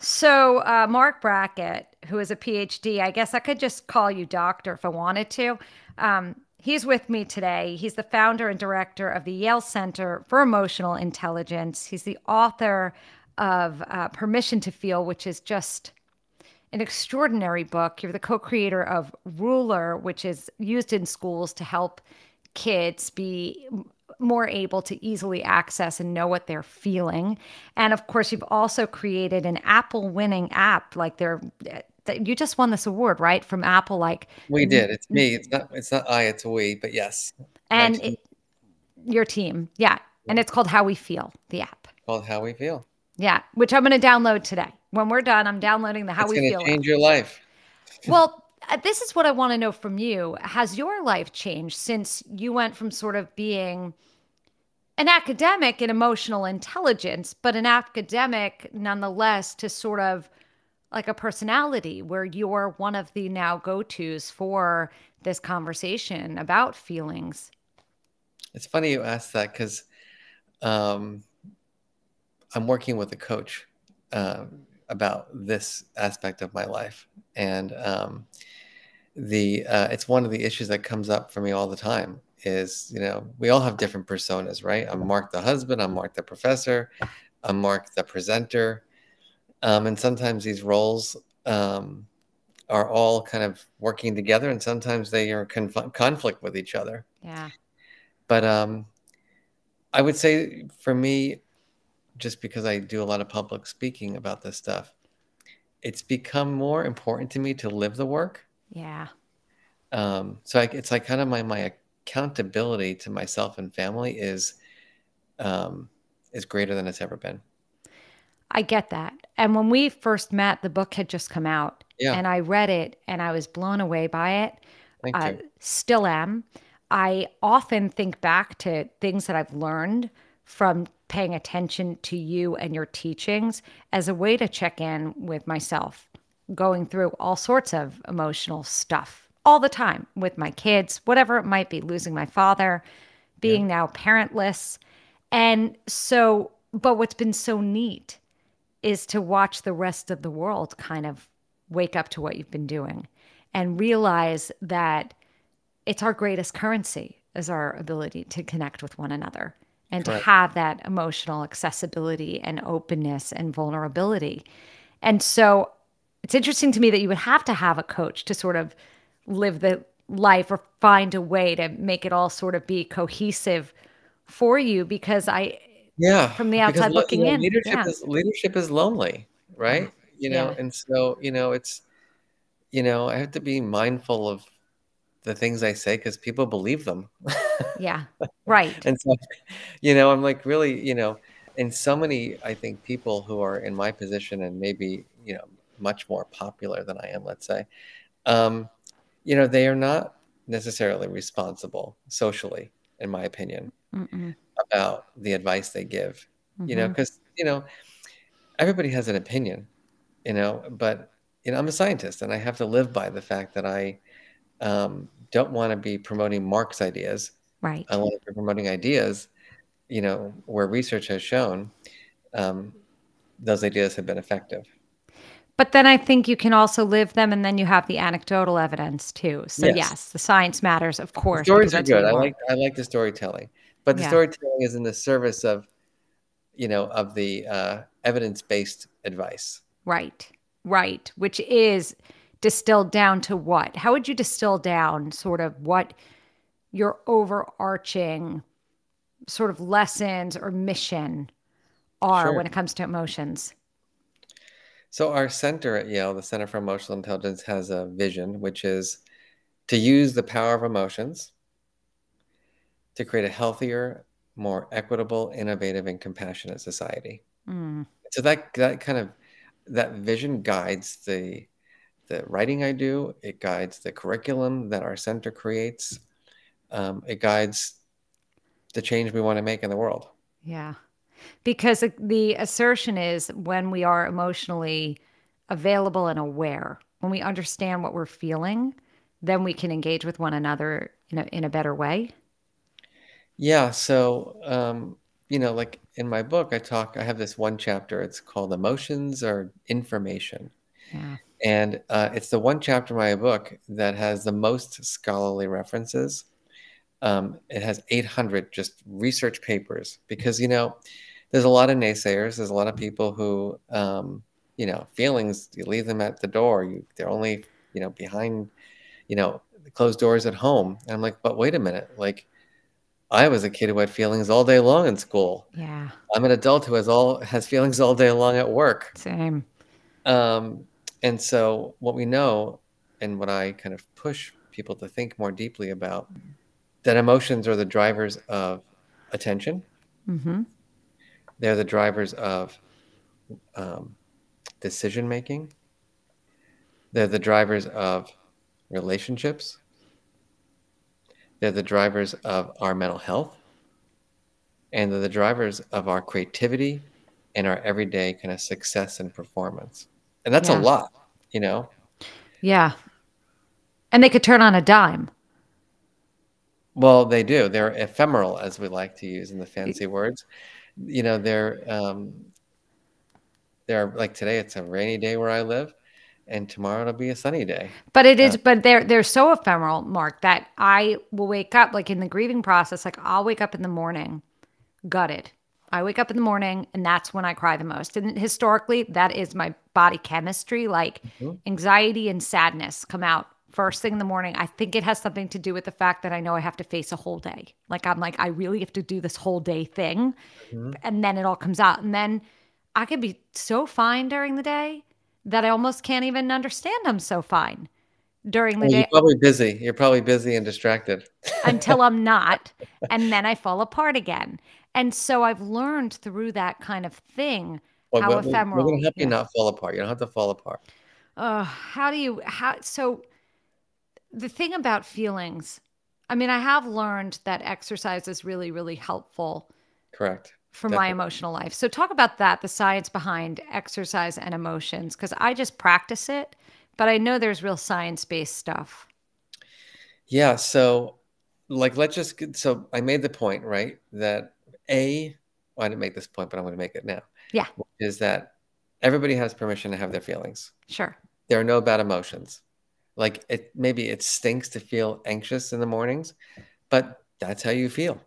So, Marc Brackett, who is a PhD, I guess I could just call you doctor if I wanted to. He's with me today. He's the founder and director of the Yale Center for Emotional Intelligence. He's the author of Permission to Feel, which is just an extraordinary book. You're the co creator of Ruler, which is used in schools to help kids be more able to easily access and know what they're feeling. And of course, you've also created an Apple winning app. Like you just won this award, right? From Apple, like, We did. It's me. It's not I, it's we, but yes. My and team your team. Yeah. And it's called How We Feel, the app. called How We Feel. Yeah. Which I'm going to download today. When we're done, I'm downloading the How It's We going to Feel app. change your life. Well, this is what I want to know from you. Has your life changed since you went from sort of being an academic in emotional intelligence, but an academic nonetheless to sort of like a personality where you're one of the now go-tos for this conversation about feelings? It's funny you asked that because um, I'm working with a coach about this aspect of my life, and the it's one of the issues that comes up for me all the time. Is we all have different personas, right? I'm Mark the husband. I'm Mark the professor. I'm Mark the presenter. And sometimes these roles are all kind of working together, and sometimes they are conflict with each other. Yeah. But I would say for me, just because I do a lot of public speaking about this stuff, it's become more important to me to live the work. Yeah. It's like kind of my accountability to myself and family um, is greater than it's ever been. I get that. And when we first met, the book had just come out Yeah, and I read it and I was blown away by it. thank you. Still am. I often think back to things that I've learned from paying attention to you and your teachings as a way to check in with myself, going through all sorts of emotional stuff all the time with my kids, whatever it might be, losing my father, Yeah, being now parentless. And so, but what's been so neat is to watch the rest of the world kind of wake up to what you've been doing and realize that it's our greatest currency is our ability to connect with one another and to correct. have that emotional accessibility and openness and vulnerability. And so it's interesting to me that you would have to have a coach to sort of live the life or find a way to make it all sort of be cohesive for you because Yeah, from the because outside looking in, leadership yeah, is lonely, yeah, right? yeah, And so it's I have to be mindful of the things I say because people believe them. yeah, right. And so, I'm like really, and so many, I think, people who are in my position and maybe, much more popular than I am, let's say, um, they are not necessarily responsible socially, in my opinion, Mm-mm. about the advice they give, Mm-hmm. because, everybody has an opinion, but, I'm a scientist and I have to live by the fact that I don't want to be promoting Mark's ideas. I Right. want to be promoting ideas, where research has shown um, those ideas have been effective. But then I think you can also live them and then you have the anecdotal evidence too. So Yes, yes, the science matters, of the course, because stories are that's who good. you I are. like the storytelling, but the Yeah. storytelling is in the service of of the evidence-based advice. Right. Right. Which is distilled down to what? How would you distill down sort of what your overarching sort of lessons or mission are Sure. when it comes to emotions? So our center at Yale, the Center for Emotional Intelligence, has a vision, which is to use the power of emotions to create a healthier, more equitable, innovative, and compassionate society. Mm. So that kind of that vision guides the writing I do. It guides the curriculum that our center creates. It guides the change we want to make in the world. Yeah. Because the assertion is when we are emotionally available and aware, when we understand what we're feeling, then we can engage with one another in a better way. Yeah. So like in my book, I have this one chapter. It's called Emotions or Information. Yeah. And it's the one chapter in my book that has the most scholarly references. It has 800 just research papers because, there's a lot of naysayers. There's a lot of people who, feelings, you leave them at the door. They're only, behind, the closed doors at home. And I'm like, but wait a minute. Like, I was a kid who had feelings all day long in school. Yeah. I'm an adult who has feelings all day long at work. Same. Um, and so what we know, and what I kind of push people to think more deeply about, that emotions are the drivers of attention. Mm-hmm. They're the drivers of um, decision making. They're the drivers of relationships. They're the drivers of our mental health. And they're the drivers of our creativity and our everyday kind of success and performance. And that's a Yeah. lot, you know? Yeah. And they could turn on a dime. Well, they do. They're ephemeral, as we like to use in the Y- fancy words. They're like today, it's a rainy day where I live, and tomorrow it'll be a sunny day. But it Uh, is, but they're so ephemeral, Mark, that I will wake up like in the grieving process, like I'll wake up in the morning gutted. I wake up in the morning and that's when I cry the most. And historically, that is my body chemistry. Like mhm, anxiety and sadness come out first thing in the morning. I think it has something to do with the fact that I know I have to face a whole day. Like I'm like, I really have to do this whole day thing. mhm. And then it all comes out. And then I could be so fine during the day that I almost can't even understand I'm so fine during the Well, you're day probably busy. You're probably busy and distracted. until I'm not. And then I fall apart again. And so I've learned through that kind of thing Well, how we're going to ephemeral. help you Yeah. not fall apart. You don't have to fall apart. So the thing about feelings, I mean, I have learned that exercise is really, really helpful Correct. for my Definitely. emotional life. So talk about that, the science behind exercise and emotions, because I just practice it, but I know there's real science-based stuff. Yeah. So, like, so I made the point, right? That well, I didn't make this point, but I'm going to make it now, Yeah, is that everybody has permission to have their feelings. sure. There are no bad emotions. Like maybe it stinks to feel anxious in the mornings, but that's how you feel.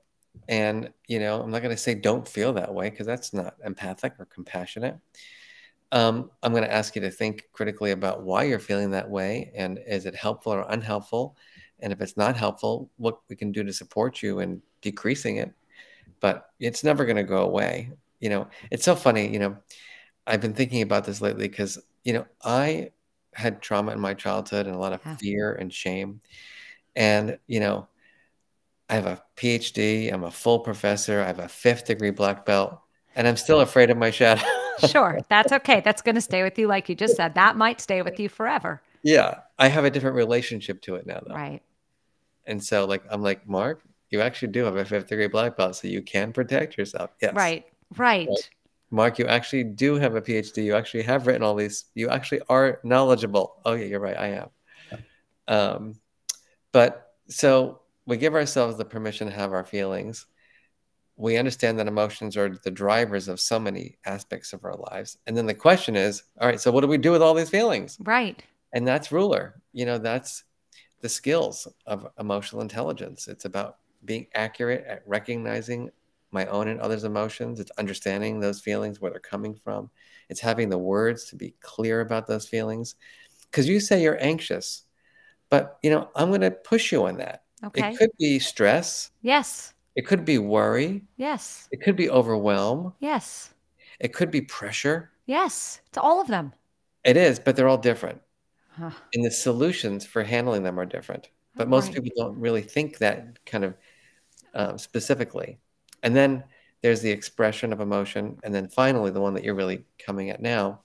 And, I'm not going to say don't feel that way because that's not empathic or compassionate. I'm going to ask you to think critically about why you're feeling that way and is it helpful or unhelpful? And if it's not helpful, what we can do to support you in decreasing it. But it's never going to go away. It's so funny, I've been thinking about this lately because, I had trauma in my childhood and a lot of Yeah. fear and shame. And, I have a PhD, I'm a full professor, I have a fifth degree black belt, and I'm still afraid of my shadow. Sure. That's okay. That's going to stay with you. Like you just said, that might stay with you forever. Yeah, I have a different relationship to it now, though. Right. And so, like, I'm like, Mark, you actually do have a fifth degree black belt, so you can protect yourself. Yes. Right. Right. Right. Mark, you actually do have a PhD. You actually have written all these. You actually are knowledgeable. Oh, yeah, you're right. I am. Um, but so we give ourselves the permission to have our feelings. We understand that emotions are the drivers of so many aspects of our lives. And then the question is, all right, so what do we do with all these feelings? Right. And that's ruler. That's the skills of emotional intelligence. It's about being accurate at recognizing my own and others' emotions. It's understanding those feelings, where they're coming from. It's having the words to be clear about those feelings. Because you say you're anxious, but I'm going to push you on that. It Okay. could be stress. Yes. It could be worry. Yes. It could be overwhelm. Yes. It could be pressure. Yes. It's all of them. It is, but they're all different. Huh. And the solutions for handling them are different. But most Right. people don't really think that kind of specifically. And then there's the expression of emotion. And then finally, the one that you're really coming at now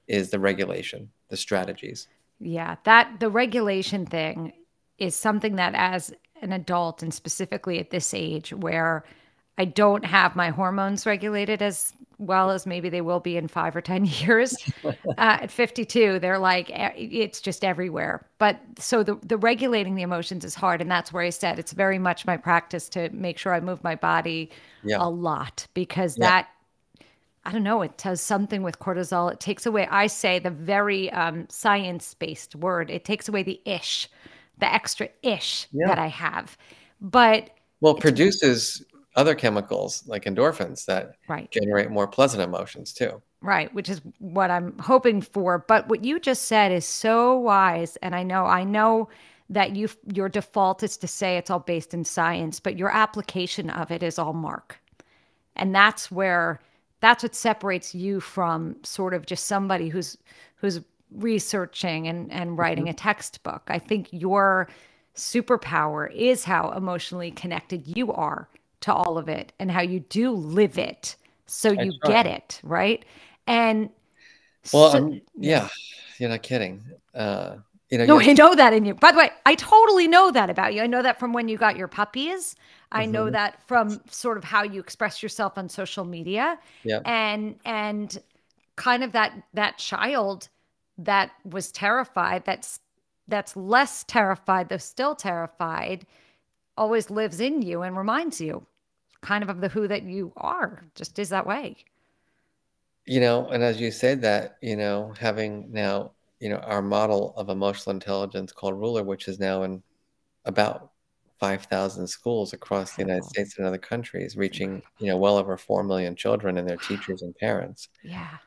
is the regulation, the strategies. Yeah. That the regulation thing is something that as an adult and specifically at this age where I don't have my hormones regulated as well as maybe they will be in 5 or 10 years. At 52, they're like, it's just everywhere. But so the regulating the emotions is hard. And that's where I said it's very much my practice to make sure I move my body Yeah. a lot because Yeah. that, I don't know, it does something with cortisol. It takes away, I say the very science-based word, it takes away the ish, the extra ish that Yeah. I have. But Well, it it's produces other chemicals like endorphins that right. generate more pleasant emotions too. Right, which is what I'm hoping for. But what you just said is so wise. And I know that your default is to say it's all based in science, but your application of it is all Mark. And that's what separates you from sort of just somebody who's researching and Mhm. writing a textbook. I think your superpower is how emotionally connected you are to all of it and how you do live it. So I you get try. it, right? And Well, so, yeah. yeah, you're not kidding. You know, No, you'll I see. know that in you. By the way, I totally know that about you. I know that from when you got your puppies. I know Mhm. that from sort of how you express yourself on social media Yeah. and kind of that child that was terrified, that's less terrified, though still terrified, always lives in you and reminds you kind of the who that you are. Just is that way. And as you said that, having now, our model of emotional intelligence called Ruler, which is now in about 5,000 schools across the United Incredible. States and other countries, It's reaching, incredible. well over 4 million children and their Wow. teachers and parents. Yeah.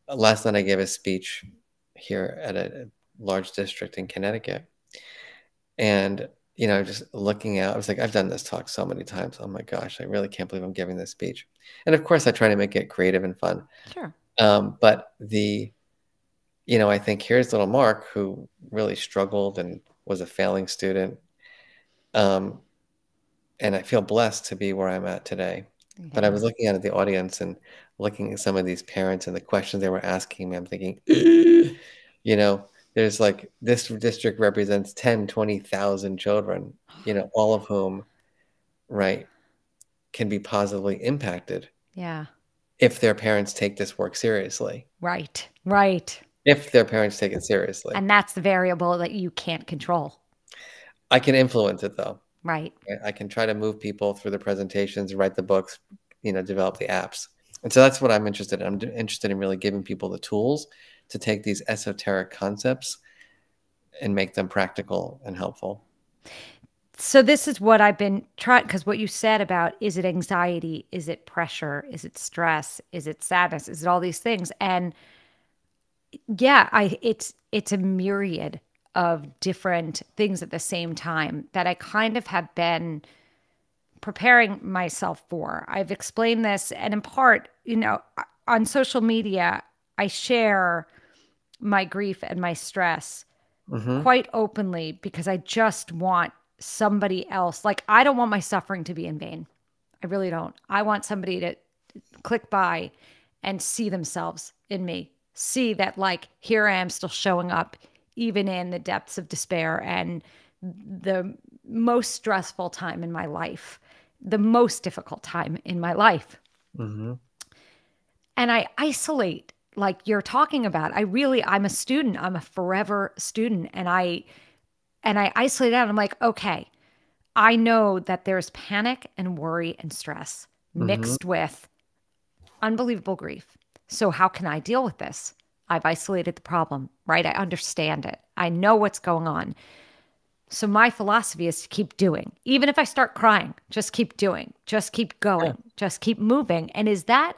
Last night I gave a speech here at a large district in Connecticut. And, just looking out, I was like, I've done this talk so many times. Oh my gosh, I really can't believe I'm giving this speech. And of course, I try to make it creative and fun. Sure. But I think here's little Mark who really struggled and was a failing student. Um, and I feel blessed to be where I'm at today. But I Yeah. was looking out at the audience and looking at some of these parents and the questions they were asking me. I'm thinking, you know, there's like this district represents 10, 20,000 children, all of whom, right, can be positively impacted Yeah. if their parents take this work seriously. Right. Right. If their parents take it seriously. And that's the variable that you can't control. I can influence it though. Right. I can try to move people through the presentations, write the books, develop the apps. And so that's what I'm interested in. Interested in really giving people the tools to take these esoteric concepts and make them practical and helpful. So this is what I've been trying because what you said about is it anxiety? Is it pressure? Is it stress? Is it sadness? Is it all these things? And yeah, it's a myriad of different things at the same time that I kind of have been preparing myself for. I've explained this, and in part, on social media, I share my grief and my stress Hmm. quite openly because I just want somebody else. Like, I don't want my suffering to be in vain. I really don't. I want somebody to click by and see themselves in me, see that, like, here I am still showing up, even in the depths of despair and the most stressful time in my life, the most difficult time in my life. Hmm. And I isolate like you're talking about. I'm a student. I'm a forever student. And I isolate out. I'm like, okay, I know that there's panic and worry and stress Hmm. mixed with unbelievable grief. So how can I deal with this? I've isolated the problem, right? I understand it. I know what's going on. So my philosophy is to keep doing. Even if I start crying, just keep doing. Just keep Yeah. going. Just keep moving. And is that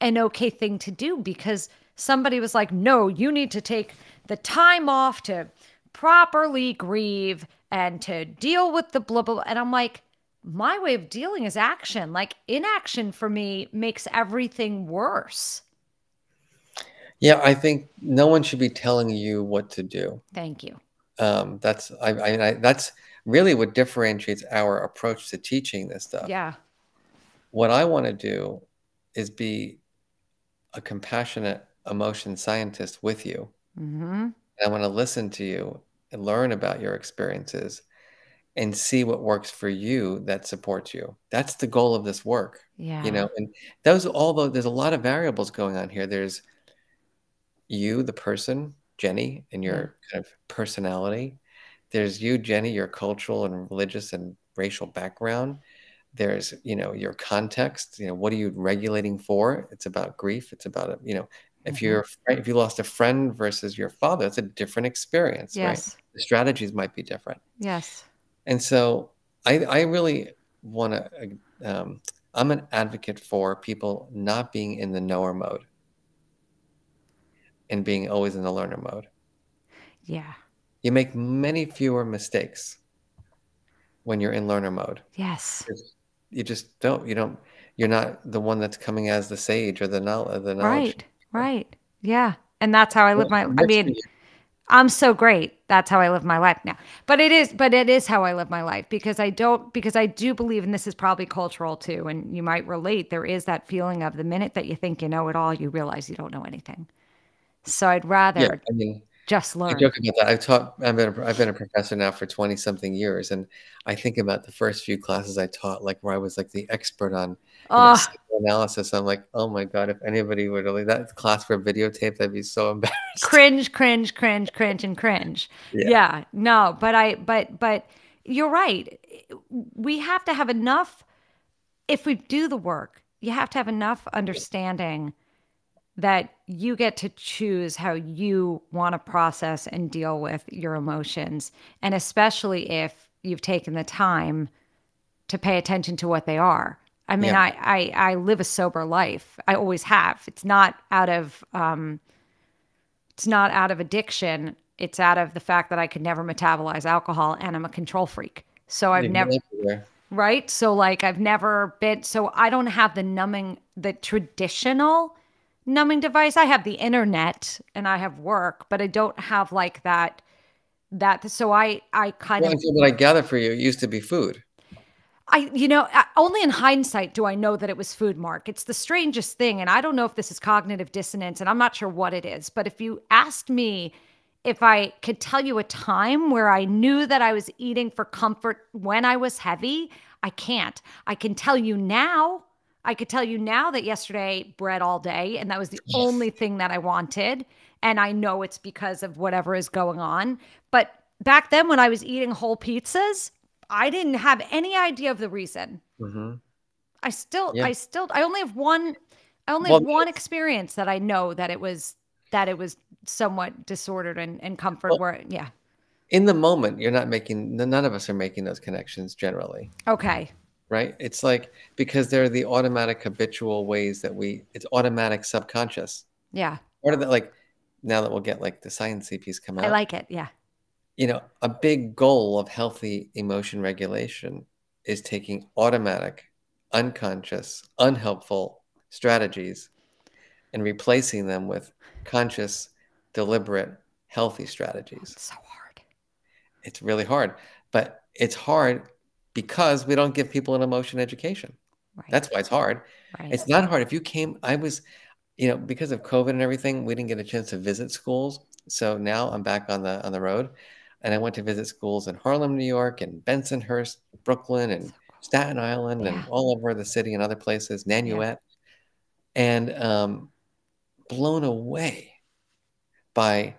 an okay thing to do? Because somebody was like, "No, you need to take the time off to properly grieve and to deal with the blah blah." And I'm like, my way of dealing is action. Like, inaction for me makes everything worse. Yeah, I think no one should be telling you what to do. Thank you. That's really what differentiates our approach to teaching this stuff. Yeah. What I want to do is be a compassionate emotion scientist with you. Hmm. I want to listen to you and learn about your experiences and see what works for you that supports you. That's the goal of this work, Yeah. and those although there's a lot of variables going on here. There's you, the person, Jenny, and Yeah. your kind of personality. There's you, Jenny, your cultural and religious and racial background. There's, your context, what are you regulating for? It's about grief. It's about, Hmm. if you lost a friend versus your father, it's a different experience, right? Yes. The strategies might be different. Yes. And so I really want to, I'm an advocate for people not being in the knower mode and being always in the learner mode. Yeah. You make many fewer mistakes when you're in learner mode. Yes. You just don't. You're not the one that's coming as the sage or the knowledge. Right. Right. Yeah. And that's how I live Well, my, it I works for mean, you. I'm so great. That's how I live my life now. But it is how I live my life because I do believe, and this is probably cultural too, and you might relate, there is that feeling of the minute that you think you know it all, you realize you don't know anything. So I'd Yeah, rather I mean, just I learn. joke about that. I've been a professor now for 20 something years, and I think about the first few classes I taught, like where I was like the expert on, Oh, psychoanalysis. I'm like, oh my God, if anybody were to leave that class for videotape, I'd be so embarrassed. cringe, cringe, cringe, cringe, and cringe. Yeah. Yeah, no, but you're right. We have to have enough, if we do the work, you have to have enough understanding that you get to choose how you want to process and deal with your emotions. And especially if you've taken the time to pay attention to what they are. I mean, Yeah. I live a sober life. I always have. It's not out of addiction. It's out of the fact that I could never metabolize alcohol and I'm a control freak. So I've You never, go everywhere. right? So like I've never been, so I don't have the traditional numbing device. I have the internet and I have work, but I don't have like so I kind Well, of, and so what I gather for you, it used to be food. only in hindsight do I know that it was food, Mark. It's the strangest thing. And I don't know if this is cognitive dissonance and I'm not sure what it is. But if you asked me if I could tell you a time where I knew that I was eating for comfort when I was heavy, I can't. I can tell you now. I could tell you now that yesterday I ate bread all day and that was the only thing that I wanted. And I know it's because of whatever is going on. But back then when I was eating whole pizzas, I didn't have any idea of the reason. Hmm. Yeah. I only have one, Well, experience that I know that it was somewhat disordered and comfort well, where, yeah. in the moment, you're not making, none of us are making those connections generally, Okay. right? It's like, because they're the automatic habitual ways that it's automatic subconscious. Yeah. Part of that, like, now that we'll get like the sciencey piece come I out, like it. Yeah. a big goal of healthy emotion regulation is taking automatic, unconscious, unhelpful strategies and replacing them with conscious, deliberate, healthy strategies. It's so hard. It's really hard, but it's hard because we don't give people an emotion education. Right. That's why it's hard. Right. It's not hard. If you came, I was, because of COVID and everything, we didn't get a chance to visit schools. So now I'm back on the road, and I went to visit schools in Harlem, New York, and Bensonhurst, Brooklyn, and So cool. Staten Island, Yeah. and all over the city and other places, Yeah. Nanuet, and blown away by,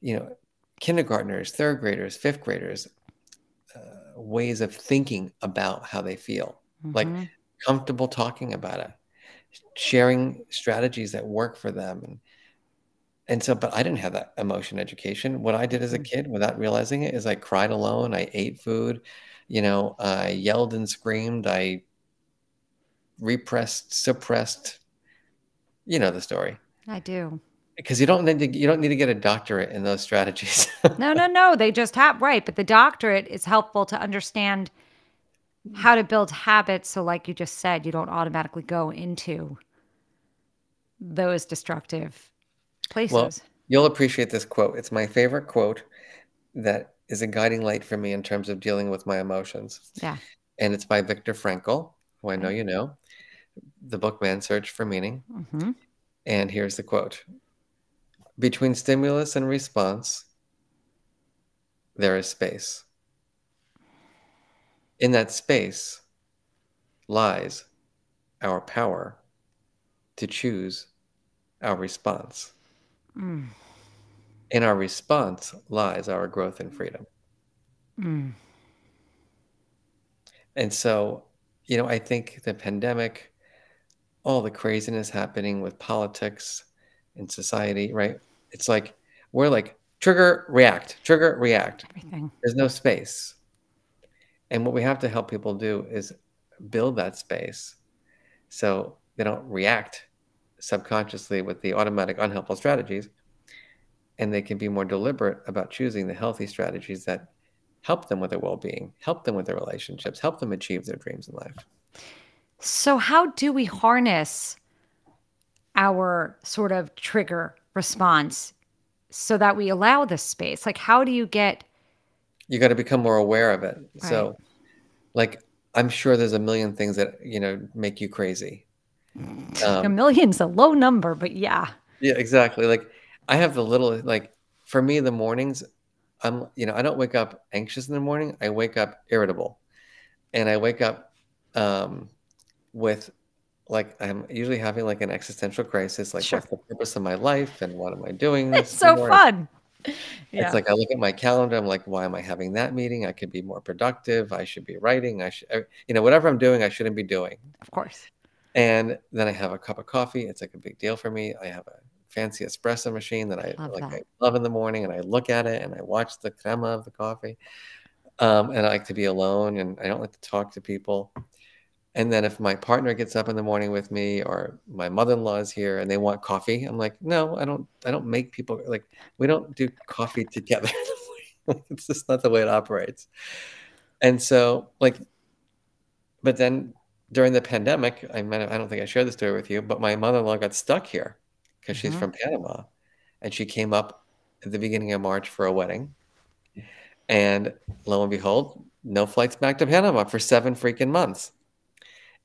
you know, kindergartners, third graders, fifth graders, ways of thinking about how they feel, like Mm-hmm. comfortable talking about it, sharing strategies that work for them. And so, but I didn't have that emotion education. What I did as a Mm-hmm. kid without realizing it is I cried alone. I ate food, I yelled and screamed. I repressed, suppressed, the story. I do. Because you don't need to get a doctorate in those strategies. No, no, no. They just have, right. But the doctorate is helpful to understand how to build habits. So, like you just said, you don't automatically go into those destructive Well, places. you'll appreciate this quote. It's my favorite quote that is a guiding light for me in terms of dealing with my emotions. Yeah. And it's by Viktor Frankl, who I know Okay. you know, the book Man's Search for Meaning. Mm-hmm. And here's the quote: between stimulus and response, there is space. In that space lies our power to choose our response. Mm, In our response lies our growth and freedom. mm. And so, I think the pandemic, all the craziness happening with politics and society, right? It's like we're like trigger, react, trigger, react. Everything. There's no space. And what we have to help people do is build that space so they don't react subconsciously with the automatic unhelpful strategies, and they can be more deliberate about choosing the healthy strategies that help them with their well-being, help them with their relationships, help them achieve their dreams in life. So, how do we harness our sort of trigger response so that we allow this space? Like, how do you get You got to become more aware of it. right? So, like, I'm sure there's a million things that, make you crazy. A Um, million's a low number, but yeah, yeah, exactly. Like, I have the little, like, for me, the mornings, I don't wake up anxious in the morning. I wake up irritable, and I wake up um, with, like, I'm usually having like an existential crisis, like, sure. what's the purpose of my life and what am I doing It's this so for? And fun. it's Yeah, like I look at my calendar, I'm like, why am I having that meeting? I could be more productive. I should be writing. Whatever I'm doing, I shouldn't be doing. of course. And then I have a cup of coffee. It's like a big deal for me. I have a fancy espresso machine that Love I that. love in the morning, and I look at it and I watch the crema of the coffee. And I like to be alone, and I don't like to talk to people. And then if my partner gets up in the morning with me or my mother-in-law is here and they want coffee, I'm like, "No, I don't make people like, we don't do coffee together." Like, it's just not the way it operates. And so, like, but then during the pandemic, I don't think I shared this story with you, but my mother-in-law got stuck here because she's Hmm. from Panama, and she came up at the beginning of March for a wedding, and lo and behold, no flights back to Panama for 7 freaking months.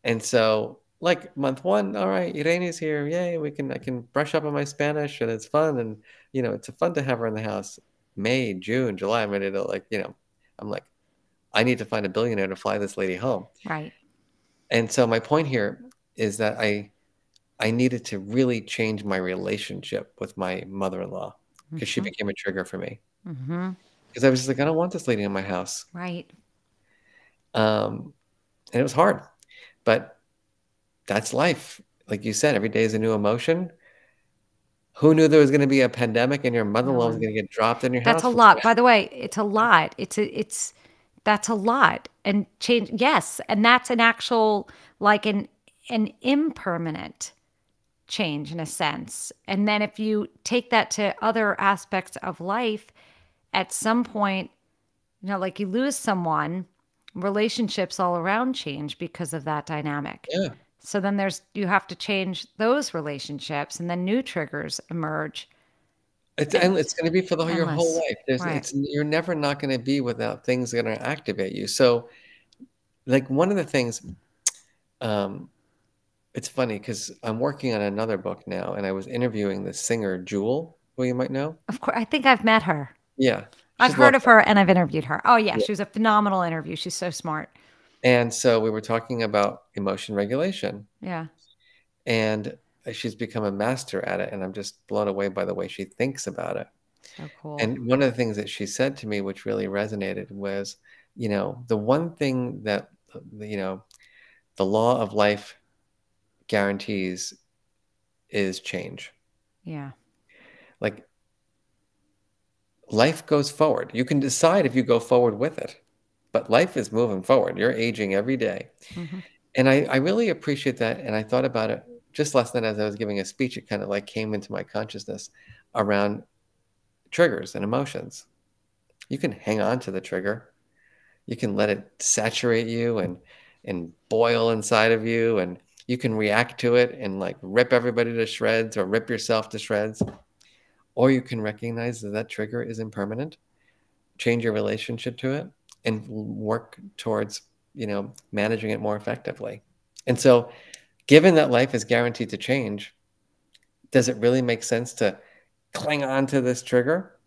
And so, like, month 1, "All right, Irene's here, yay, I can brush up on my Spanish, and it's fun, and, it's fun to have her in the house." May, June, July, I'm ready to, like, I'm like, "I need to find a billionaire to fly this lady home." Right. And so my point here is that I needed to really change my relationship with my mother-in-law because she Hmm. became a trigger for me. Hmm. Because I was just like, "I don't want this lady in my house." Right. Um, and it was hard, but that's life. Like you said, every day is a new emotion. Who knew there was gonna be a pandemic and your No mother-in-law was one. gonna get dropped in your That's house a for lot. By the way, it's a lot. That's a lot. And change, yes, and that's an actual like an impermanent change in a sense. And then if you take that to other aspects of life, at some point, like you lose someone, relationships all around change because of that dynamic. Yeah. So then you have to change those relationships and then new triggers emerge. It's gonna be for your whole Endless. life. Right. You're never not gonna be without things that are gonna activate you. So, like, one of the things, um it's funny because 'cause I'm working on another book now, and I was interviewing the singer Jewel, who you might know. Of course, I think I've met her. Yeah, I've she's heard of lovely. her and I've interviewed her. Oh yeah, Yeah, she was a phenomenal interview. She's so smart. and so we were talking about emotion regulation, Yeah. and she's become a master at it, and I'm just blown away by the way she thinks about it. So cool. And one of the things that she said to me, which really resonated, was, the one thing that, the law of life guarantees is change. Yeah. Like, life goes forward. You can decide if you go forward with it, but life is moving forward. You're aging every day. Hmm. And I really appreciate that. And I thought about it just last night as I was giving a speech. It kind of like came into my consciousness around triggers and emotions. You can hang on to the trigger. You can let it saturate you and boil inside of you, and you can react to it and like rip everybody to shreds or rip yourself to shreds. Or you can recognize that that trigger is impermanent, change your relationship to it, and work towards, managing it more effectively. And so, given that life is guaranteed to change, does it really make sense to cling on to this trigger?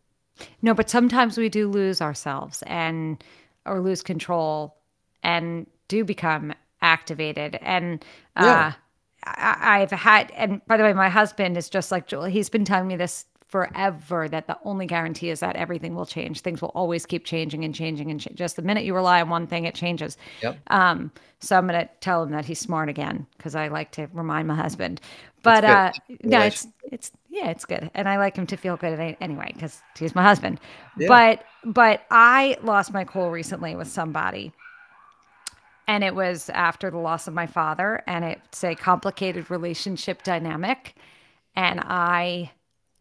No, but sometimes we do lose ourselves and or lose control. and do become activated. And Yeah. I've had, and by the way, my husband is just like Julie. He's been telling me this forever, that the only guarantee is that everything will change. Things will always keep changing and changing and just the minute you rely on one thing, it changes. Yep. So I'm going to tell him that he's smart again because I like to remind my husband. It's But good. no, Relation. it's yeah, it's good, and I like him to feel good anyway because he's my husband. Yeah. But I lost my cool recently with somebody, and it was after the loss of my father, and it's a complicated relationship dynamic, and I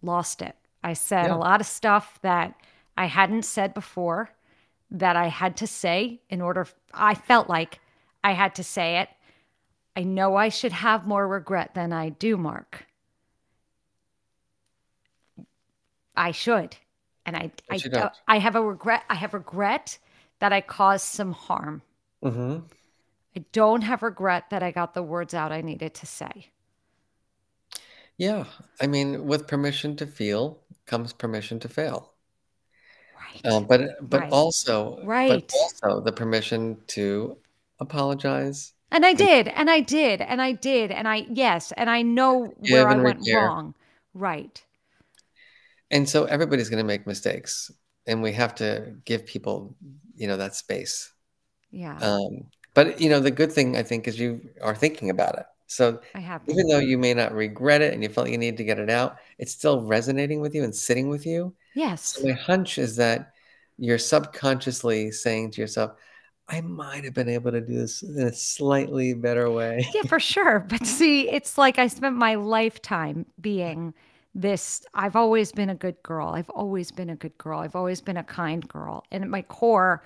lost it. I said a Yeah. lot of stuff that I hadn't said before, that I had to say in order, I felt like I had to say it. I know I should have more regret than I do, Mark. I should. And But you don't. I have a regret. I have regret that I caused some harm. Hmm. I don't have regret that I got the words out I needed to say. Yeah. I mean, with permission to feel comes permission to fail. Right. But Right. also Right. the permission to apologize And I and did. And I did. And I did. And I, yes. And I know where give I and went repair. wrong. Right. And so everybody's going to make mistakes, and we have to give people, that space. Yeah. Um, but the good thing I think is you are thinking about it. So I have even been. though you may not regret it and you felt you need to get it out, it's still resonating with you and sitting with you. So Yes. my hunch is that you're subconsciously saying to yourself, I might have been able to do this in a slightly better way. Yeah, for sure. But see, it's like I spent my lifetime being this. I've always been a good girl. I've always been a good girl. I've always been a kind girl. And at my core,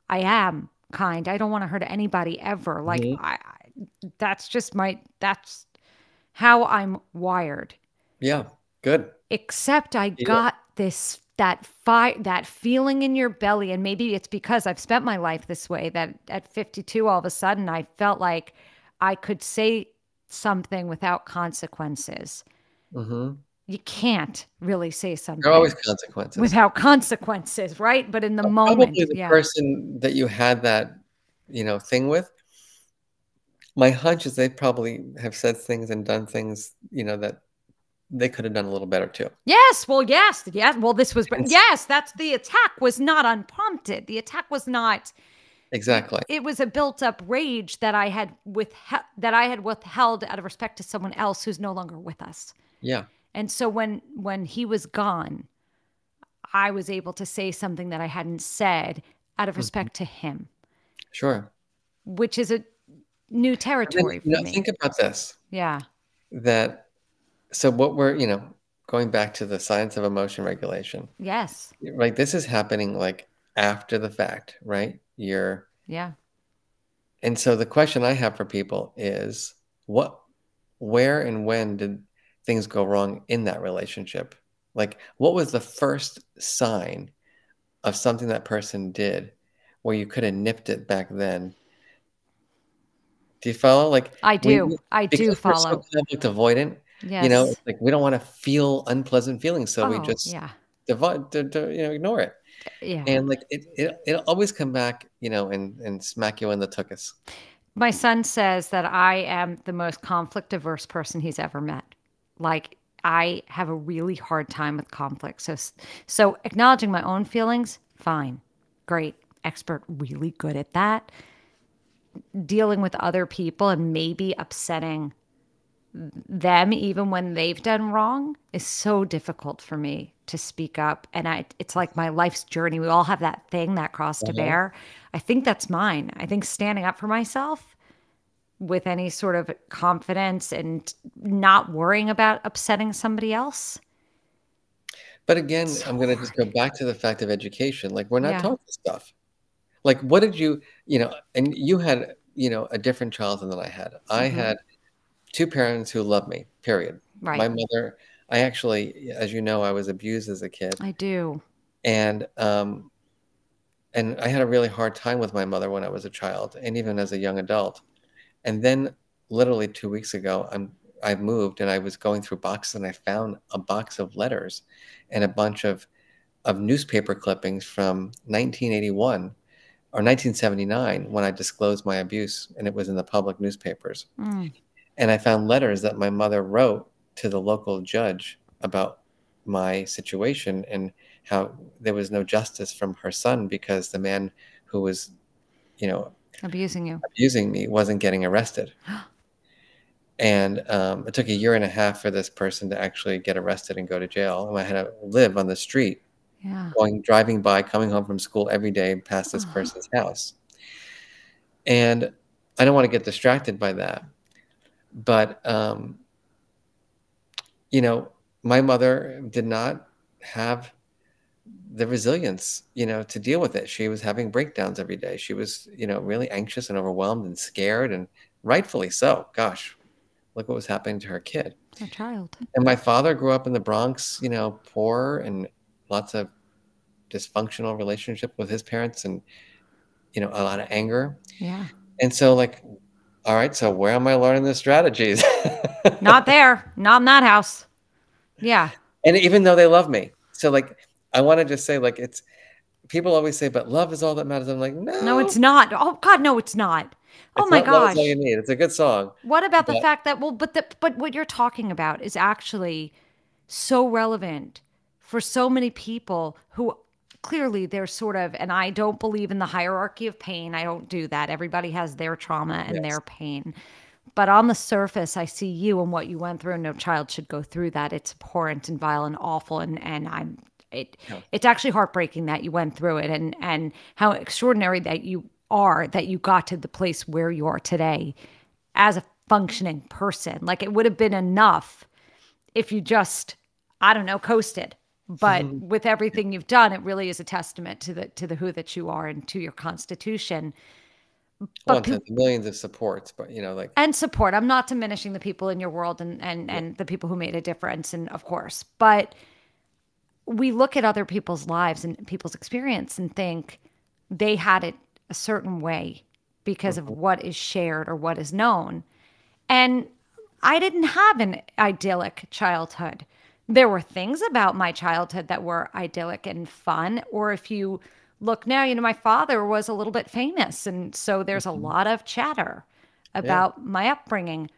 I am kind. I don't want to hurt anybody ever. Like Mhm. that's just that's how I'm wired. Yeah, good. Except I Yeah. got that feeling in your belly, and maybe it's because I've spent my life this way, that at 52 all of a sudden I felt like I could say something without consequences. Hmm. You can't really say There are always something consequences. without consequences, right? But in the moment, Probably the yeah. person that you had that, thing with, my hunch is they probably have said things and done things, that they could have done a little better too. Yes, well, yes, yes. Well, this was, And s yes, that's the attack was not unprompted. The attack was not, exactly. it was a built up rage that I had withheld out of respect to someone else who's no longer with us. Yeah. And so when he was gone, I was able to say something that I hadn't said out of Mhm. respect to him, Sure. which is a new And then, territory for think me. about this, Yeah. that so what we're, going back to the science of emotion regulation, Yes. right? This is happening, like, after the fact, right? Yeah. And so the question I have for people is what where and when did things go wrong in that relationship? Like, what was the first sign of something that person did where you could have nipped it back then? Do you follow? Like, I do. I do because we're so follow. conflict avoidant, Yes. it's like we don't wanna feel unpleasant feelings, so we Oh, just yeah. ignore it. Yeah. And, like, it'll always come back, and smack you in the tuchus. My son says that I am the most conflict averse person he's ever met. Like I have a really hard time with conflict. So acknowledging my own feelings, fine. Great. Expert, really good at that. Dealing with other people and maybe upsetting them even when they've done wrong is so difficult for me to speak up. And it's like my life's journey. We all have that thing, that cross to Uh-huh. bear. I think that's mine. I think standing up for myself with any sort of confidence and not worrying about upsetting somebody else. But again, So I'm gonna just hard. go back to the fact of education, like, we're not Yeah. taught this stuff. Like, what did and you had, a different childhood than I had. I Hmm. had 2 parents who loved me, period. My Right. mother I actually, as you know, I was abused as a kid, I do. and, I had a really hard time with my mother when I was a child and even as a young adult. And then literally 2 weeks ago, I moved and I was going through boxes and I found a box of letters and a bunch of newspaper clippings from 1981 or 1979 when I disclosed my abuse, and it was in the public newspapers. Mm. And I found letters that my mother wrote to the local judge about my situation and how there was no justice from her son because the man who was, you know, Abusing you. abusing me wasn't getting arrested. And it took a year and a half for this person to actually get arrested and go to jail. And I had to live on the street, Yeah. driving by, coming home from school every day past this Oh, person's house. And I don't want to get distracted by that. But, my mother did not have the resilience, to deal with it. She was having breakdowns every day. She was, really anxious and overwhelmed and scared, and rightfully so. Gosh, look what was happening to her kid. it's our child. And my father grew up in the Bronx, poor and lots of dysfunctional relationship with his parents and, a lot of anger. Yeah. And so like, all right, so where am I learning the strategies? Not there. Not in that house. Yeah. And even though they love me. So like, I want to just say like, people always say, but love is all that matters. I'm like, No, no, it's not. Oh God, no, it's not. Oh it's my not love is all you gosh. need. It's a good song. What about the But fact that but what you're talking about is actually so relevant for so many people who clearly they're sort of, and I don't believe in the hierarchy of pain. I don't do that. Everybody has their trauma and yes. their pain. But on the surface, I see you and what you went through. No child should go through that. It's abhorrent and vile and awful. And it Yeah. it's actually heartbreaking that you went through it, and how extraordinary that you are, that you got to the place where you are today as a functioning person. Like it would have been enough if you just, I don't know, coasted. But with everything you've done, it really is a testament to the who that you are and to your constitution. Well, But and to the millions of supports, but like, and support. I'm not diminishing the people in your world yeah. and the people who made a difference, and of course, but we look at other people's lives and people's experience and think they had it a certain way because of Mhm. what is shared or what is known. And I didn't have an idyllic childhood. There were things about my childhood that were idyllic and fun. Or if you look now, my father was a little bit famous. And so there's a Mhm. lot of chatter Yeah, about my upbringing.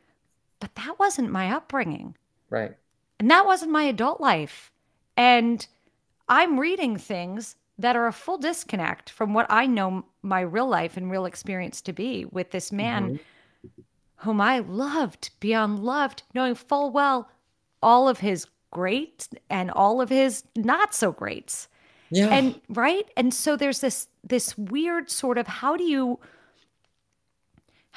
But that wasn't my upbringing. right. And that wasn't my adult life. And I'm reading things that are a full disconnect from what I know my real life and real experience to be with this man Mhm. whom I loved beyond loved, knowing full well all of his greats and all of his not so greats. Yeah. And right? And so there's this weird sort of how do you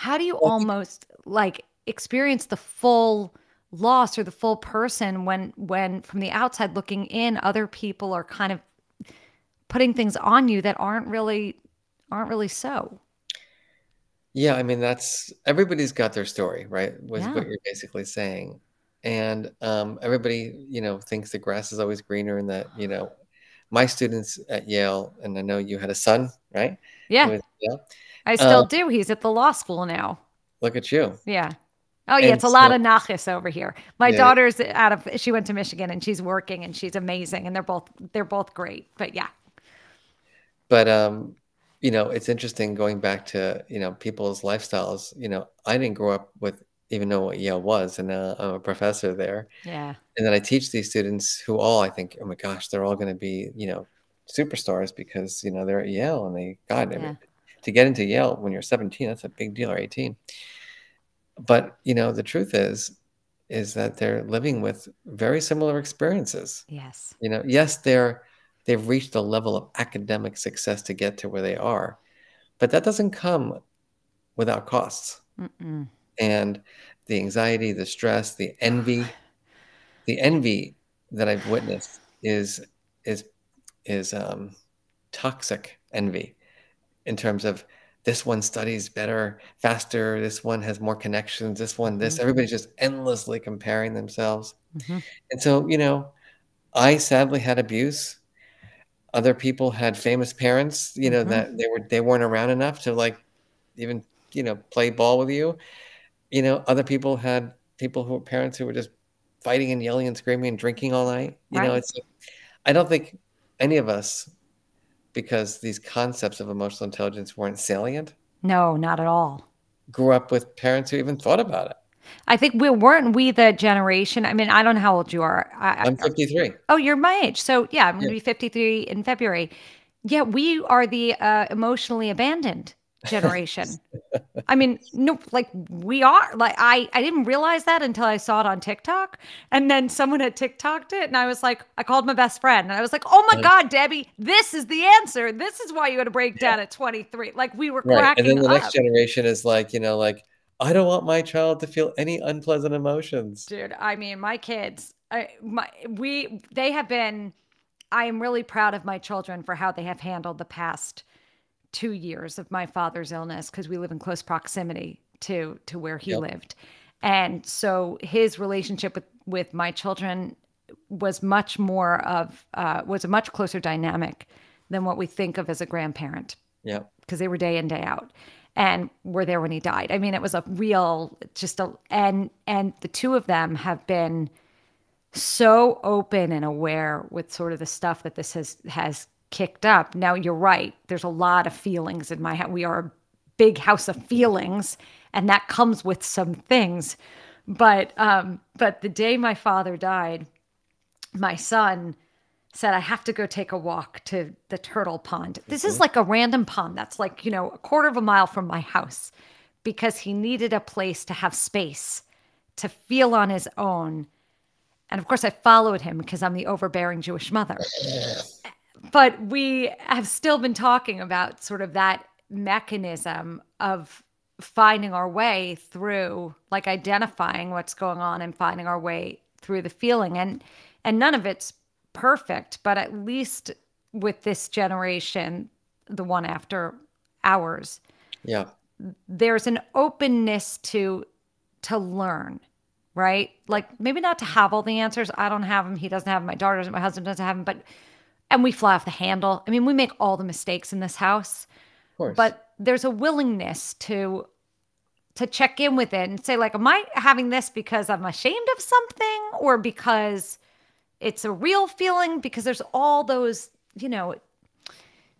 Well, I think almost like experience the full loss or the full person when from the outside looking in other people are kind of putting things on you that aren't really so. yeah, I mean, that's everybody's got their story, right? Was Yeah. what you're basically saying. And everybody, thinks the grass is always greener and that, my students at Yale, and I know you had a son, right? Who Yeah. was Yale. I Um, still do. He's at the law school now. look at you. Yeah. Oh yeah, And it's a lot so, of nachis over here. My yeah, daughter's she went to Michigan and she's working and she's amazing and they're both great. But yeah. but it's interesting going back to, people's lifestyles. I didn't grow up with even know what Yale was, and I'm a professor there. Yeah. And then I teach these students who all I think, oh my gosh, they're all going to be, superstars because, they're at Yale and I mean, Yeah. to get into Yale when you're 17, that's a big deal, or 18. But, the truth is that they're living with very similar experiences. Yes. Yes, they've reached a level of academic success to get to where they are, but that doesn't come without costs. Mm-mm. And the anxiety, the stress, the envy that I've witnessed is toxic envy in terms of this one studies better, faster, this one has more connections, this one, Mm-hmm. this, everybody's just endlessly comparing themselves. Mm-hmm. And so, I sadly had abuse. Other people had famous parents, Mm-hmm. that they weren't around enough to like even, play ball with you. Other people had people who were parents who were just fighting and yelling and screaming and drinking all night. Right. It's I don't think any of us because these concepts of emotional intelligence weren't salient. No, not at all. Grew up with parents who even thought about it. I think weren't we the generation? I mean, I don't know how old you are. I'm 53. Oh, you're my age. So yeah, I'm going Yeah. to be 53 in February. Yeah, we are the emotionally abandoned generation. I mean, no, like we are. Like I didn't realize that until I saw it on TikTok, and then someone had TikToked it, and I was like, I called my best friend, and I was like, oh my God, Debbie, this is the answer. This is why you had a Yeah. breakdown at 23. Like we were Right. And then cracking the next up. generation is like, like, I don't want my child to feel any unpleasant emotions. Dude, I mean, my kids, they have been, I am really proud of my children for how they have handled the past 2 years of my father's illness because we live in close proximity to where he Yep. lived. And so his relationship with my children was much more of, was a much closer dynamic than what we think of as a grandparent Yep. because they were day in, day out and were there when he died. I mean, it was a real, and the two of them have been so open and aware with sort of the stuff that this has kicked up. Now you're right. There's a lot of feelings in my house. We are a big house of feelings, and that comes with some things. But the day my father died, my son said, I have to go take a walk to the turtle pond. This is like a random pond that's like, a quarter of a mile from my house because he needed a place to have space to feel on his own. And of course, I followed him because I'm the overbearing Jewish mother. But we have still been talking about sort of that mechanism of finding our way through, like identifying what's going on and finding our way through the feeling. And none of it's perfect, but at least with this generation, the one after ours, Yeah. there's an openness to learn, right? Like maybe not to have all the answers. I don't have them. He doesn't have them. My daughter doesn't. My husband doesn't have them. And we fly off the handle. I mean, we make all the mistakes in this house, Of course. but there's a willingness to check in with it and say, like, am I having this because I'm ashamed of something or because it's a real feeling? Because there's all those,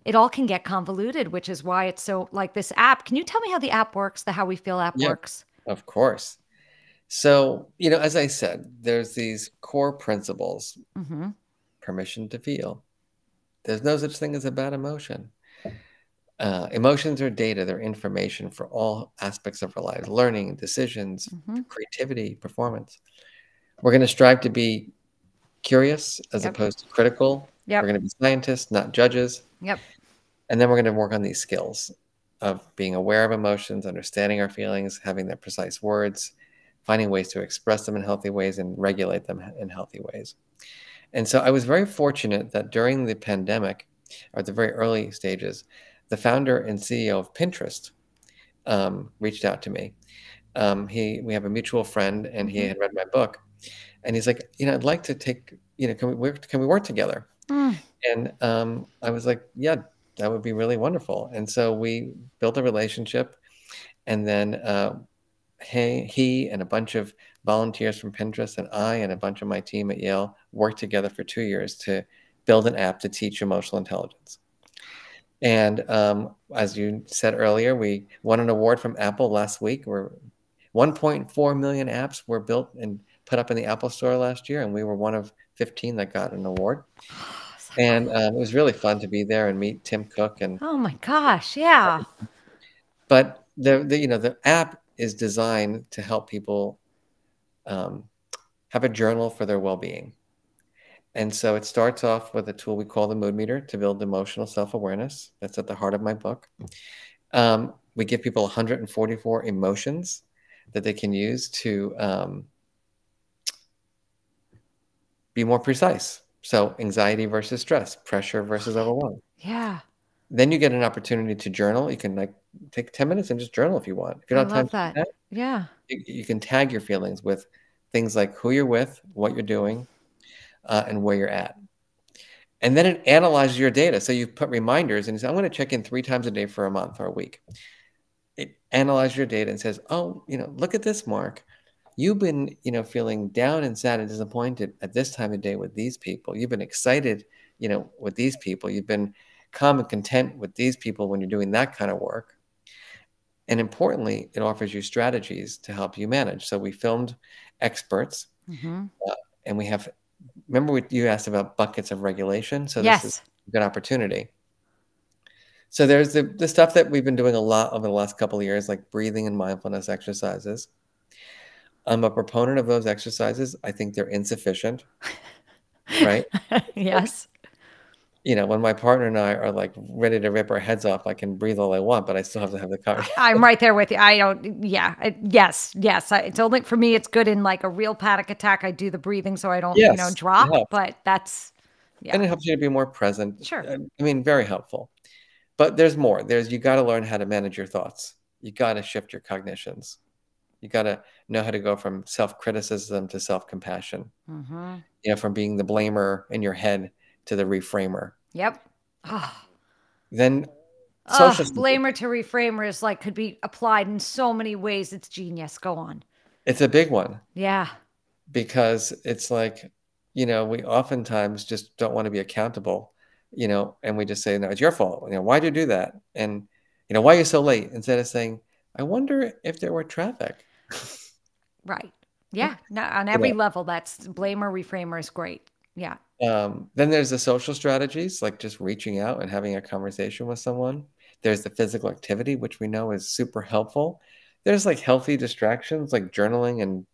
it all can get convoluted, which is why it's so like this app. Can you tell me how the app works, the How We Feel app Yeah, works? of course. So, as I said, there's these core principles. Mm-hmm. Permission to feel. There's no such thing as a bad emotion. Emotions are data, they're information for all aspects of our lives, learning, decisions, Mm-hmm. creativity, performance. We're going to strive to be curious as Yep. opposed to critical. We're Yep. going to be scientists, not judges. Yep. And then we're going to work on these skills of being aware of emotions, understanding our feelings, having their precise words, finding ways to express them in healthy ways and regulate them in healthy ways. And so I was very fortunate that during the pandemic, or the very early stages, the founder and CEO of Pinterest reached out to me. We have a mutual friend, and he Mm-hmm. had read my book, and he's like, I'd like to take, can we work together? Mm. And I was like, yeah, that would be really wonderful. And so we built a relationship, and then he and a bunch of volunteers from Pinterest and I and a bunch of my team at Yale worked together for 2 years to build an app to teach emotional intelligence. And as you said earlier, we won an award from Apple last week. 1.4 million apps were built and put up in the Apple Store last year, and we were one of 15 that got an award. And it was really fun to be there and meet Tim Cook. Oh my gosh, yeah. But the app is designed to help people have a journal for their well-being. And so it starts off with a tool we call the mood meter to build emotional self-awareness. That's at the heart of my book. We give people 144 emotions that they can use to be more precise. So anxiety versus stress, pressure versus overwhelm. Yeah. Then you get an opportunity to journal. You can take 10 minutes and just journal if you want. If you I don't have time love to do that. that, Yeah. you can tag your feelings with things like who you're with, what you're doing, and where you're at. And then it analyzes your data. So you put reminders and you say, I'm going to check in 3 times a day for a month or a week. It analyzes your data and says, oh, look at this, Mark. You've been, feeling down and sad and disappointed at this time of day with these people. You've been excited, with these people. You've been calm and content with these people when you're doing that kind of work. And importantly, it offers you strategies to help you manage. So we filmed experts, Mm-hmm. and we have, remember you asked about buckets of regulation? So this is Yes. a good opportunity. So there's the stuff that we've been doing a lot over the last couple of years, like breathing and mindfulness exercises. I'm a proponent of those exercises. I think they're insufficient, right? Like, Yes. when my partner and I are like ready to rip our heads off, I can breathe all I want, but I still have to have the car. I'm right there with you. I don't, yeah, yes, yes. It's only for me, it's good in like a real panic attack. I do the breathing so I don't, Yes, it drop, helps. but that's, yeah, And it helps you to be more present. sure. I mean, very helpful. But there's more. You got to learn how to manage your thoughts. You got to shift your cognitions. You got to know how to go from self-criticism to self-compassion. Mm-hmm. From being the blamer in your head to the reframer. Yep. Oh, Then social blamer strategy. to reframer is like, could be applied in so many ways. It's genius. Go on. It's a big one Yeah. because it's like, we oftentimes just don't want to be accountable, and we just say, no, it's your fault. Why'd you do that? And, why are you so late? Instead of saying, I wonder if there were traffic. Right. Yeah. No, on You every know, level, that's blamer, reframer is great. Yeah. Then there's the social strategies, like just reaching out and having a conversation with someone. There's the physical activity, which we know is super helpful. There's like healthy distractions, like journaling and,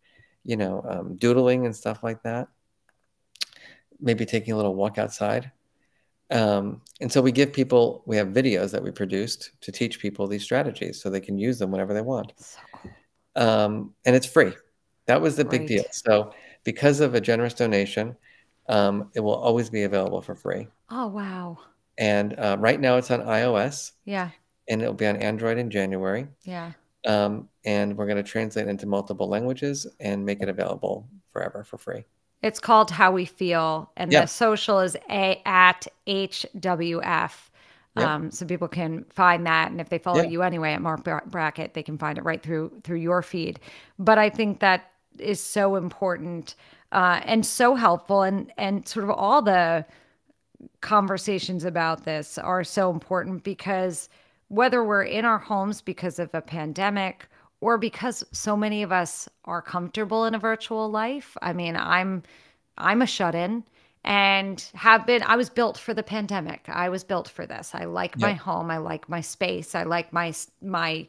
doodling and stuff like that. Maybe taking a little walk outside. And so we have videos that we produced to teach people these strategies so they can use them whenever they want. So cool. And it's free. That was the big deal. Great. So because of a generous donation, it will always be available for free. Oh, wow. And right now it's on iOS, Yeah. and it'll be on Android in January. Yeah. And we're going to translate into multiple languages and make it available forever for free. It's called How We Feel, and the Yeah. social is at HWF. Yep. So people can find that, and if they follow Yeah. you anyway at Marc Brackett, they can find it right through your feed. But I think that is so important and so helpful, and sort of all the conversations about this are so important because whether we're in our homes because of a pandemic or because so many of us are comfortable in a virtual life. I mean, I'm a shut-in and have been. I was built for the pandemic. I was built for this. I like my Yep. home. I like my space. I like my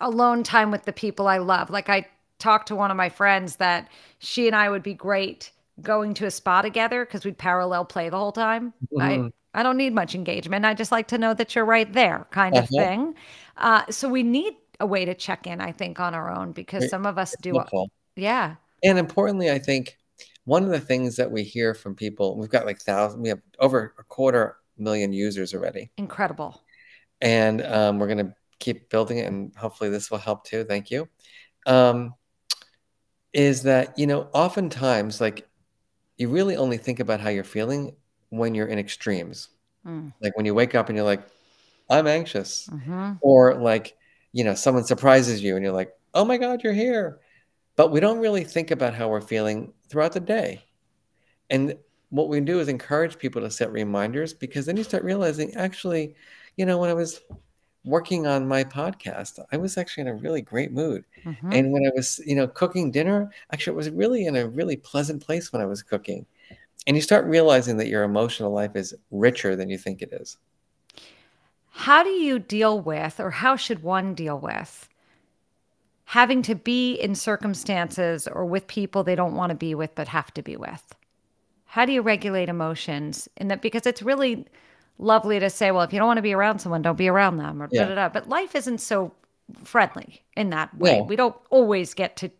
alone time with the people I love. Like I talked to one of my friends that she and I would be great going to a spa together because we'd parallel play the whole time. I Mhm. I don't need much engagement. I just like to know that you're right there, kind of Uh-huh. thing. So we need a way to check in, I think, on our own because some of us It's do. helpful. Yeah, And importantly, I think one of the things that we hear from people, we've got like we have over 250,000 users already. incredible. And we're going to keep building it, and hopefully this will help too. Thank you. Um, is that, oftentimes, like, you really only think about how you're feeling when you're in extremes. Mm, Like when you wake up and you're like, I'm anxious. hmm Or like, someone surprises you and you're like, oh my God, you're here. But we don't really think about how we're feeling throughout the day. And what we do is encourage people to set reminders, because then you start realizing, actually, when I was working on my podcast, I was actually in a really great mood. hmm And when I was, cooking dinner, actually, it was really in a really pleasant place when I was cooking. And you start realizing that your emotional life is richer than you think it is. How do you deal with, or how should one deal with, having to be in circumstances or with people they don't want to be with but have to be with? How do you regulate emotions in that? Because it's really lovely to say, well, if you don't want to be around someone, don't be around them, or da Yeah. da da. But life isn't so friendly in that way. No, We don't always get to.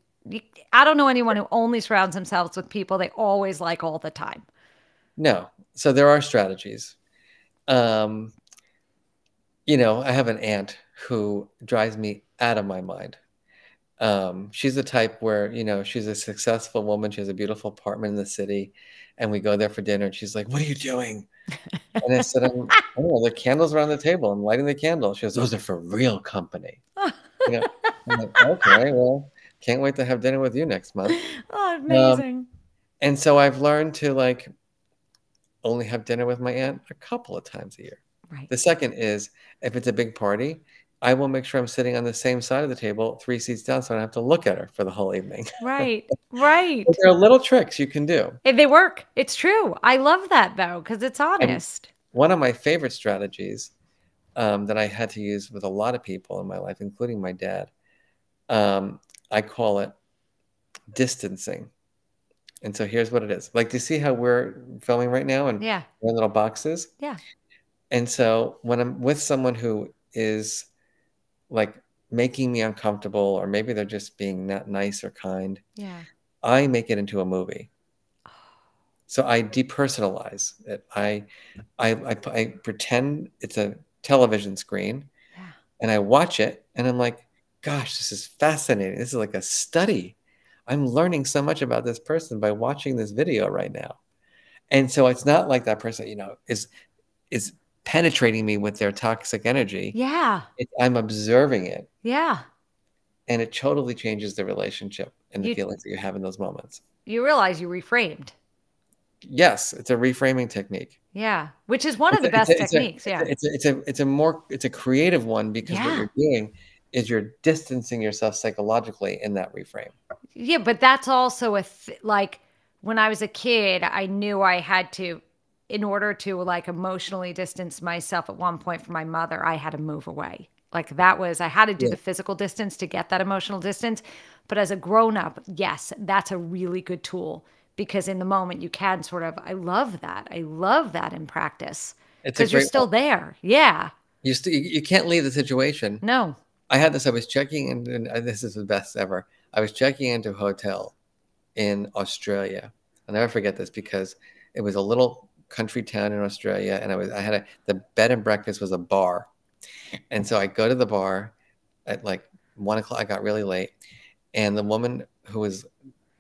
I don't know anyone who only surrounds themselves with people they always like all the time. no. So there are strategies. Um, I have an aunt who drives me out of my mind. She's the type where, she's a successful woman. She has a beautiful apartment in the city, and we go there for dinner, and she's like, "What are you doing?" And I said, "Oh, the candles are on the table. I'm lighting the candle." She goes, "Those are for real company." You know, I'm like, "Okay, well, can't wait to have dinner with you next month." Oh, Um, amazing. and so I've learned to, like, only have dinner with my aunt a couple of times a year. Right. The second is if it's a big party, I will make sure I'm sitting on the same side of the table, 3 seats down, so I don't have to look at her for the whole evening. Right. But Right. there are little tricks you can do. If they work. It's true. I love that though, because it's And honest. one of my favorite strategies that I had to use with a lot of people in my life, including my dad, I call it distancing. And so here's what it is. Like, do you see how we're filming right now and Yeah. we're in little boxes? Yeah. And so when I'm with someone who is like making me uncomfortable, or maybe they're just being not nice or kind, Yeah. I make it into a movie. So I depersonalize it. I pretend it's a television screen Yeah. and I watch it and I'm like, gosh, this is fascinating. This is like a study. I'm learning so much about this person by watching this video right now. And so it's not like that person, is penetrating me with their toxic energy. Yeah. I'm observing it, Yeah. and it totally changes the relationship and the You feelings that you have in those moments. you realize you reframed. Yes, it's a reframing technique. Yeah. Which is one of It's the a, it's a, best it's a, techniques. Yeah. it's a creative one because what Yeah. you're doing is you're distancing yourself psychologically in that reframe. Yeah, but that's also like when I was a kid, I knew I had to, in order to like emotionally distance myself at one point from my mother, I had to move away. Like that was, I had to do Yeah. the physical distance to get that emotional distance. But as a grown up, yes, that's a really good tool because in the moment you can sort of, I love that. I love that in practice It's a because you're great still one. there. Yeah. You can't leave the situation. No. I had this. I was checking in, and this is the best ever. I was checking into a hotel in Australia. I'll never forget this because it was a little country town in Australia, and the bed and breakfast was a bar, and so I go to the bar at like 1 o'clock. I got really late, and the woman who was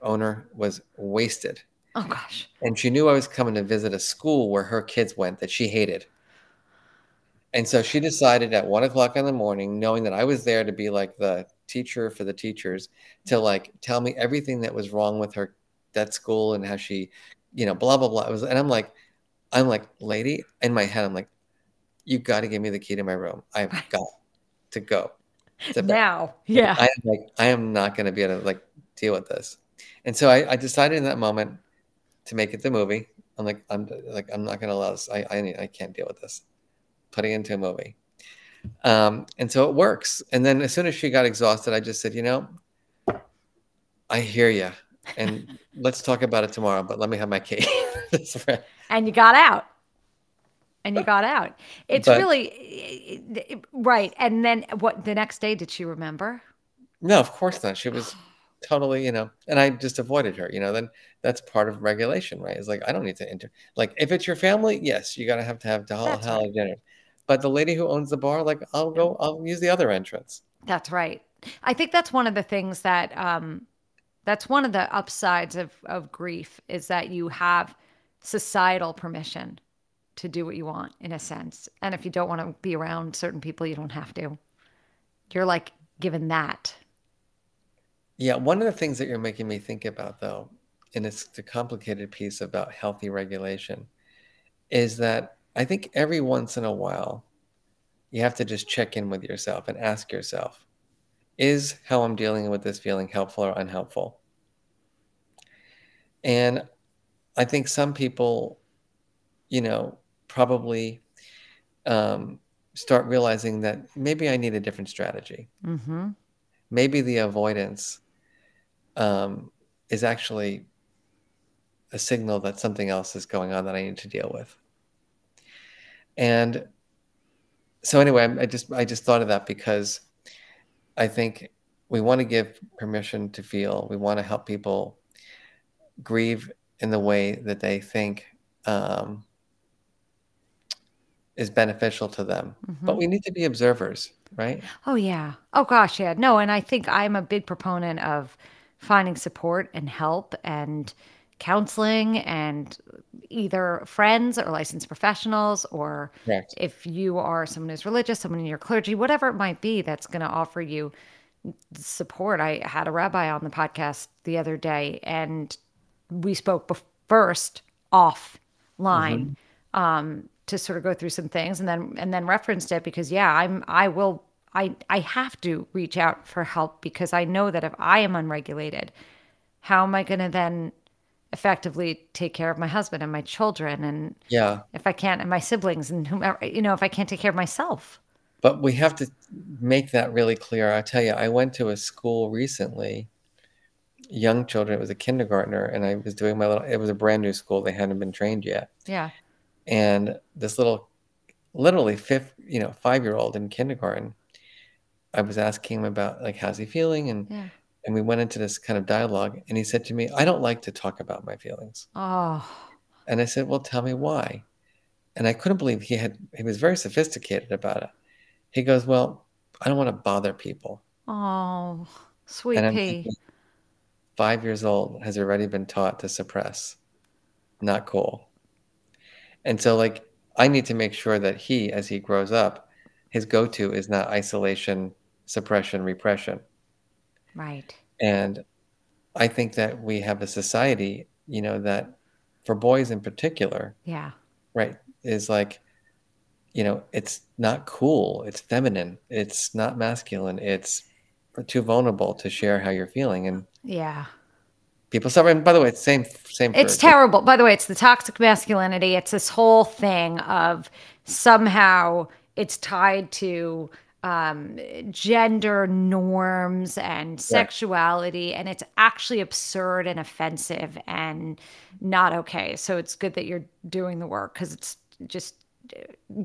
owner was wasted, Oh gosh. and she knew I was coming to visit a school where her kids went that she hated. And so she decided at 1 o'clock in the morning, knowing that I was there to be like the teacher for the teachers, to like tell me everything that was wrong with her, that school, and how she, blah blah blah. And I'm like, lady, in my head, I'm like, you got to give me the key to my room. I've got to go to bed. Now. Yeah. I am not going to be able to like deal with this. And so I decided in that moment to make it the movie. I'm not going to allow this. I can't deal with this. Putting it into a movie. And so it works. And then as soon as she got exhausted, I just said, I hear you. And let's talk about it tomorrow, but let me have my key. And you got out. And you got out. It's But really right. And then what the next day did she remember? no, of course not. She was totally, and I just avoided her, then that's part of regulation, right? It's like, I don't need to like, if it's your family, yes, you got to have the That's right. holiday dinner. But the lady who owns the bar, like, Yeah. I'll use the other entrance. That's right. I think that's one of the things that that's one of the upsides of grief is that you have societal permission to do what you want in a sense. And if you don't want to be around certain people, you don't have to. You're like given that. Yeah, one of the things that you're making me think about, though, and it's the complicated piece about healthy regulation, is that I think every once in a while, you have to just check in with yourself and ask yourself, is how I'm dealing with this feeling helpful or unhelpful? And I think some people, probably start realizing that maybe I need a different strategy. Mm-hmm. Maybe the avoidance is actually a signal that something else is going on that I need to deal with. And so anyway, I just thought of that because I think we want to give permission to feel. We want to help people grieve in the way that they think is beneficial to them. But Mm-hmm. we need to be observers, right? Oh, yeah. Oh, gosh, yeah. No, and I think I'm a big proponent of finding support and help and counseling and either friends or licensed professionals, or Correct. if you are someone who's religious, someone in your clergy, whatever it might be that's going to offer you support. I had a rabbi on the podcast the other day, and we spoke first off line Hmm. to sort of go through some things, and then referenced it because yeah, I have to reach out for help because I know that if I am unregulated, how am I going to then effectively take care of my husband and my children and Yeah. if I can't and my siblings and whomever, if I can't take care of myself. But we have to make that really clear. I tell you, I went to a school recently, young children. It was a kindergartner, and I was doing it was a brand new school. They hadn't been trained yet. Yeah. And this literally 5-year-old in kindergarten, I was asking him about like, how's he feeling? Yeah. And we went into this kind of dialogue, and he said to me, I don't like to talk about my feelings. Oh. And I said, well, tell me why. And I couldn't believe he was very sophisticated about it. He goes, well, I don't want to bother people. Oh, And sweet I'm pea. thinking, 5 years old has already been taught to suppress. Not cool. And so, like, I need to make sure that he, as he grows up, his go-to is not isolation, suppression, repression. Right. And I think that we have a society, that for boys in particular, Yeah. right, is like, it's not cool. It's feminine. It's not masculine. It's too vulnerable to share how you're feeling. And Yeah. people suffer. And by the way, it's same It's for the, terrible. By the way, it's the toxic masculinity. It's this whole thing of somehow it's tied to um, gender norms and right. sexuality, and it's actually absurd and offensive and not okay. So it's good that you're doing the work because it's just,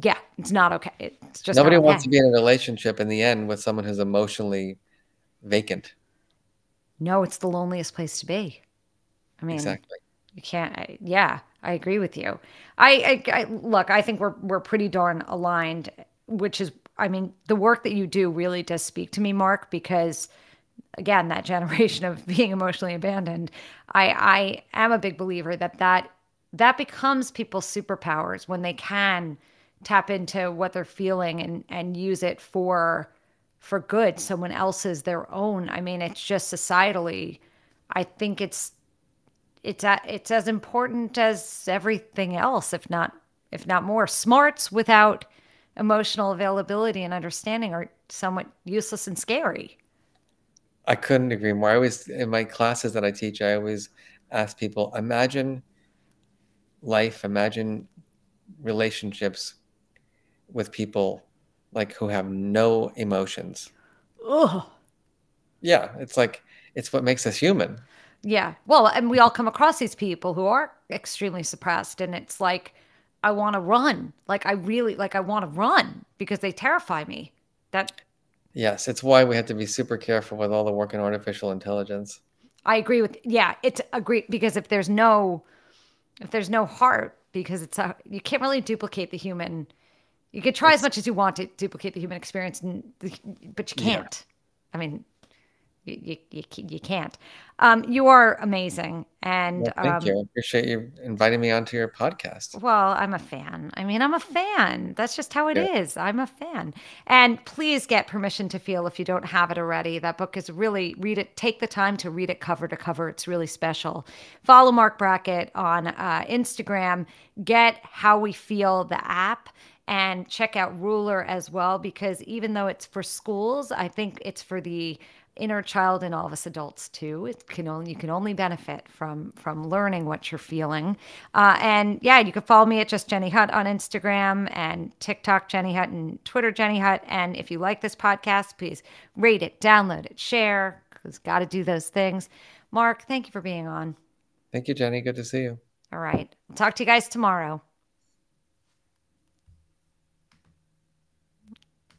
yeah, it's not okay. It's just not Nobody wants okay. to be in a relationship in the end with someone who's emotionally vacant. No, it's the loneliest place to be. I mean, Exactly. you can't. Yeah, I agree with you. Look. I think we're pretty darn aligned, which is, I mean, the work that you do really does speak to me, Mark, because again, that generation of being emotionally abandoned, I am a big believer that becomes people's superpowers when they can tap into what they're feeling and use it for good, someone else's their own. I mean, it's just societally, I think it's as important as everything else, if not more. Smarts without emotional availability and understanding are somewhat useless and scary. I couldn't agree more. I always, in my classes that I teach, I always ask people, imagine life, imagine relationships with people like who have no emotions. Ugh. Yeah, it's like it's what makes us human. Yeah. Well, and we all come across these people who are extremely suppressed, and it's like I want to run. Like I really like I want to run because they terrify me. That Yes, it's why we have to be super careful with all the work in artificial intelligence. I agree with. Yeah, it's agree because if there's no heart, because you can't really duplicate the human. You could try as It's much as you want to duplicate the human experience, but you yeah. can't. I mean, you can't. You are amazing, and Well, thank you. I appreciate you inviting me onto your podcast. well, I'm a fan. I mean, I'm a fan. That's just how it Yeah. is. I'm a fan. And please get Permission to Feel if you don't have it already. That book is really, read it, take the time to read it cover to cover. It's really special. Follow Marc Brackett on Instagram. Get How We Feel, the app, and check out Ruler as well, because even though it's for schools, I think it's for the inner child in all of us adults too. You can only benefit from learning what you're feeling. And yeah, you can follow me at just Jenny Hutt on Instagram and TikTok Jenny Hutt and Twitter Jenny Hutt. And if you like this podcast, please rate it, download it, share, because got to do those things. Mark, thank you for being on. Thank you, Jenny. Good to see you. All right, I'll talk to you guys tomorrow.